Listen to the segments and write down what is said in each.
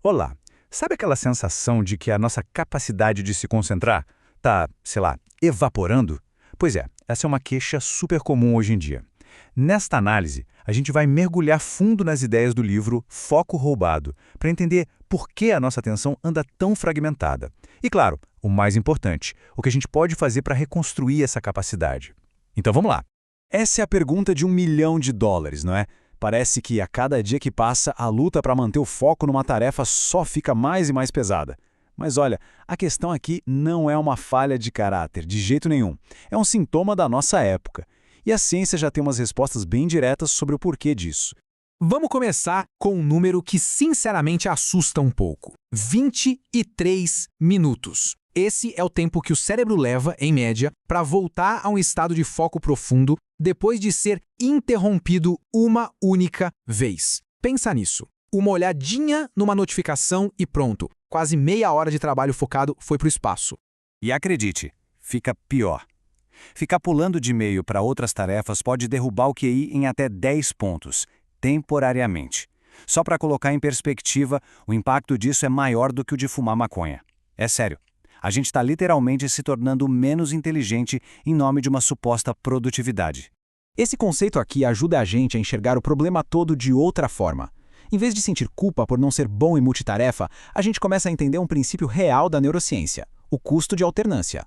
Olá, sabe aquela sensação de que a nossa capacidade de se concentrar está, sei lá, evaporando? Pois é, essa é uma queixa super comum hoje em dia. Nesta análise, a gente vai mergulhar fundo nas ideias do livro Foco Roubado, para entender por que a nossa atenção anda tão fragmentada. E claro, o mais importante, o que a gente pode fazer para reconstruir essa capacidade. Então vamos lá. Essa é a pergunta de US$ 1 milhão, não é? Parece que a cada dia que passa, a luta para manter o foco numa tarefa só fica mais e mais pesada. Mas olha, a questão aqui não é uma falha de caráter, de jeito nenhum. É um sintoma da nossa época. E a ciência já tem umas respostas bem diretas sobre o porquê disso. Vamos começar com um número que sinceramente assusta um pouco. 23 minutos. Esse é o tempo que o cérebro leva, em média, para voltar a um estado de foco profundo depois de ser interrompido uma única vez. Pensa nisso. Uma olhadinha numa notificação e pronto. Quase meia hora de trabalho focado foi para o espaço. E acredite, fica pior. Ficar pulando de e-mail para outras tarefas pode derrubar o QI em até 10 pontos, temporariamente. Só para colocar em perspectiva, o impacto disso é maior do que o de fumar maconha. É sério. A gente está literalmente se tornando menos inteligente em nome de uma suposta produtividade. Esse conceito aqui ajuda a gente a enxergar o problema todo de outra forma. Em vez de sentir culpa por não ser bom em multitarefa, a gente começa a entender um princípio real da neurociência, o custo de alternância.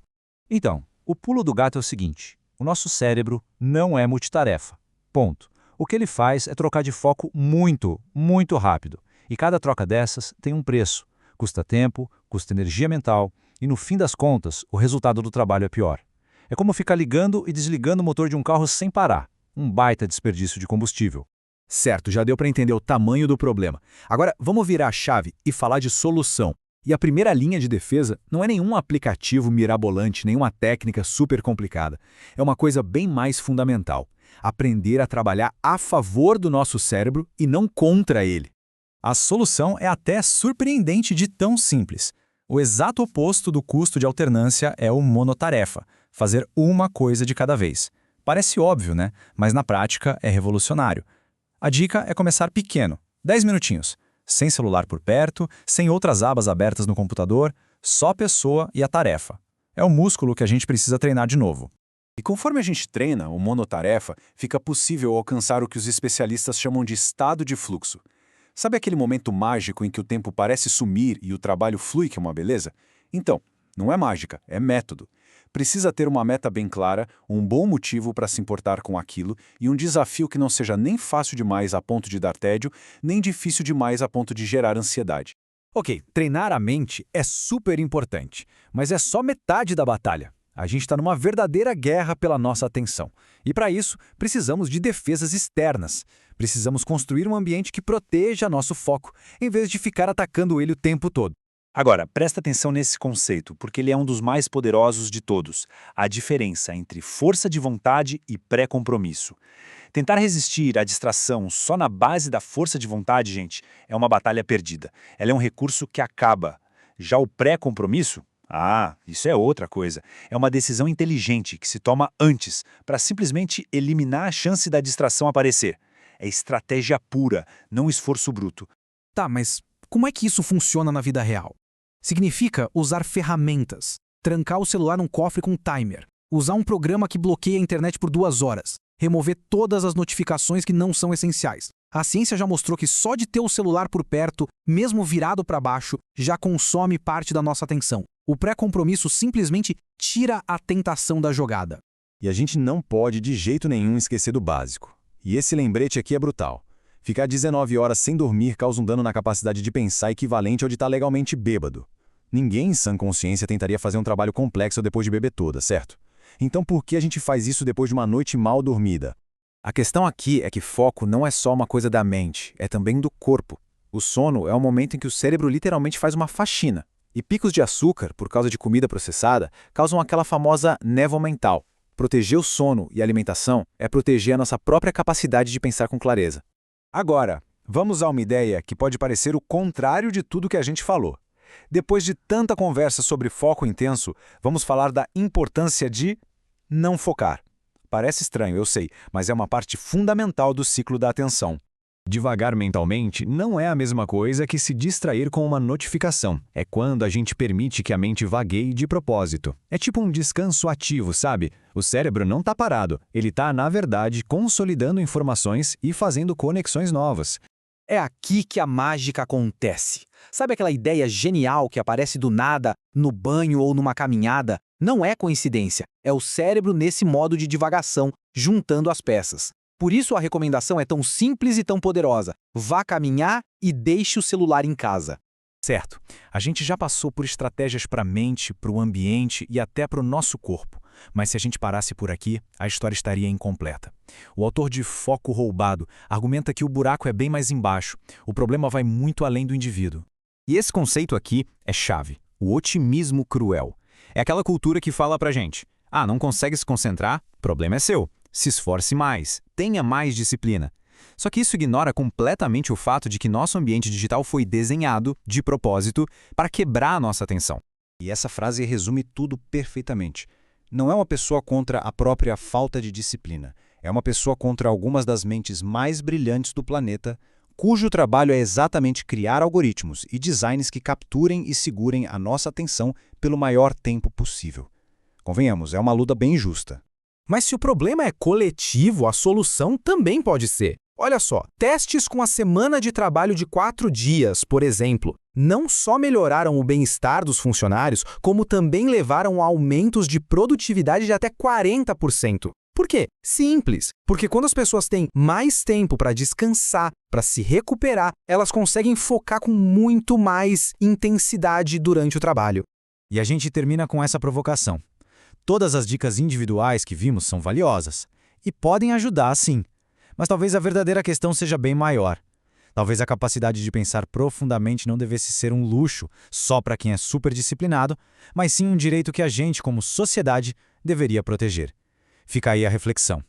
Então, o pulo do gato é o seguinte: o nosso cérebro não é multitarefa. Ponto. O que ele faz é trocar de foco muito, muito rápido. E cada troca dessas tem um preço. Custa tempo, custa energia mental, e no fim das contas, o resultado do trabalho é pior. É como ficar ligando e desligando o motor de um carro sem parar. Um baita desperdício de combustível. Certo, já deu para entender o tamanho do problema. Agora, vamos virar a chave e falar de solução. E a primeira linha de defesa não é nenhum aplicativo mirabolante, nenhuma técnica super complicada. É uma coisa bem mais fundamental. Aprender a trabalhar a favor do nosso cérebro e não contra ele. A solução é até surpreendente de tão simples. O exato oposto do custo de alternância é o monotarefa, fazer uma coisa de cada vez. Parece óbvio, né? Mas na prática é revolucionário. A dica é começar pequeno, 10 minutinhos, sem celular por perto, sem outras abas abertas no computador, só a pessoa e a tarefa. É o músculo que a gente precisa treinar de novo. E conforme a gente treina o monotarefa, fica possível alcançar o que os especialistas chamam de estado de fluxo. Sabe aquele momento mágico em que o tempo parece sumir e o trabalho flui, que é uma beleza? Então, não é mágica, é método. Precisa ter uma meta bem clara, um bom motivo para se importar com aquilo e um desafio que não seja nem fácil demais a ponto de dar tédio, nem difícil demais a ponto de gerar ansiedade. Ok, treinar a mente é super importante, mas é só metade da batalha. A gente está numa verdadeira guerra pela nossa atenção. E para isso, precisamos de defesas externas. Precisamos construir um ambiente que proteja nosso foco, em vez de ficar atacando ele o tempo todo. Agora, presta atenção nesse conceito, porque ele é um dos mais poderosos de todos. A diferença entre força de vontade e pré-compromisso. Tentar resistir à distração só na base da força de vontade, gente, é uma batalha perdida. Ela é um recurso que acaba. Já o pré-compromisso? Ah, isso é outra coisa. É uma decisão inteligente que se toma antes, para simplesmente eliminar a chance da distração aparecer. É estratégia pura, não esforço bruto. Tá, mas como é que isso funciona na vida real? Significa usar ferramentas, trancar o celular num cofre com timer, usar um programa que bloqueia a internet por 2 horas, remover todas as notificações que não são essenciais. A ciência já mostrou que só de ter o celular por perto, mesmo virado para baixo, já consome parte da nossa atenção. O pré-compromisso simplesmente tira a tentação da jogada. E a gente não pode de jeito nenhum esquecer do básico. E esse lembrete aqui é brutal. Ficar 19 horas sem dormir causa um dano na capacidade de pensar equivalente ao de estar legalmente bêbado. Ninguém em sã consciência tentaria fazer um trabalho complexo depois de beber toda, certo? Então por que a gente faz isso depois de uma noite mal dormida? A questão aqui é que foco não é só uma coisa da mente, é também do corpo. O sono é o momento em que o cérebro literalmente faz uma faxina. E picos de açúcar, por causa de comida processada, causam aquela famosa névoa mental. Proteger o sono e a alimentação é proteger a nossa própria capacidade de pensar com clareza. Agora, vamos a uma ideia que pode parecer o contrário de tudo que a gente falou. Depois de tanta conversa sobre foco intenso, vamos falar da importância de não focar. Parece estranho, eu sei, mas é uma parte fundamental do ciclo da atenção. Divagar mentalmente não é a mesma coisa que se distrair com uma notificação. É quando a gente permite que a mente vagueie de propósito. É tipo um descanso ativo, sabe? O cérebro não está parado, ele está, na verdade, consolidando informações e fazendo conexões novas. É aqui que a mágica acontece. Sabe aquela ideia genial que aparece do nada, no banho ou numa caminhada? Não é coincidência, é o cérebro nesse modo de divagação, juntando as peças. Por isso a recomendação é tão simples e tão poderosa. Vá caminhar e deixe o celular em casa. Certo, a gente já passou por estratégias para a mente, para o ambiente e até para o nosso corpo. Mas se a gente parasse por aqui, a história estaria incompleta. O autor de Foco Roubado argumenta que o buraco é bem mais embaixo. O problema vai muito além do indivíduo. E esse conceito aqui é chave, o otimismo cruel. É aquela cultura que fala pra gente: ah, não consegue se concentrar? Problema é seu. Se esforce mais, tenha mais disciplina. Só que isso ignora completamente o fato de que nosso ambiente digital foi desenhado, de propósito, para quebrar a nossa atenção. E essa frase resume tudo perfeitamente. Não é uma pessoa contra a própria falta de disciplina. É uma pessoa contra algumas das mentes mais brilhantes do planeta, cujo trabalho é exatamente criar algoritmos e designs que capturem e segurem a nossa atenção pelo maior tempo possível. Convenhamos, é uma luta bem justa. Mas se o problema é coletivo, a solução também pode ser. Olha só, testes com a semana de trabalho de 4 dias, por exemplo, não só melhoraram o bem-estar dos funcionários, como também levaram a aumentos de produtividade de até 40%. Por quê? Simples. Porque quando as pessoas têm mais tempo para descansar, para se recuperar, elas conseguem focar com muito mais intensidade durante o trabalho. E a gente termina com essa provocação. Todas as dicas individuais que vimos são valiosas e podem ajudar, sim. Mas talvez a verdadeira questão seja bem maior. Talvez a capacidade de pensar profundamente não devesse ser um luxo só para quem é super disciplinado, mas sim um direito que a gente, como sociedade, deveria proteger. Fica aí a reflexão.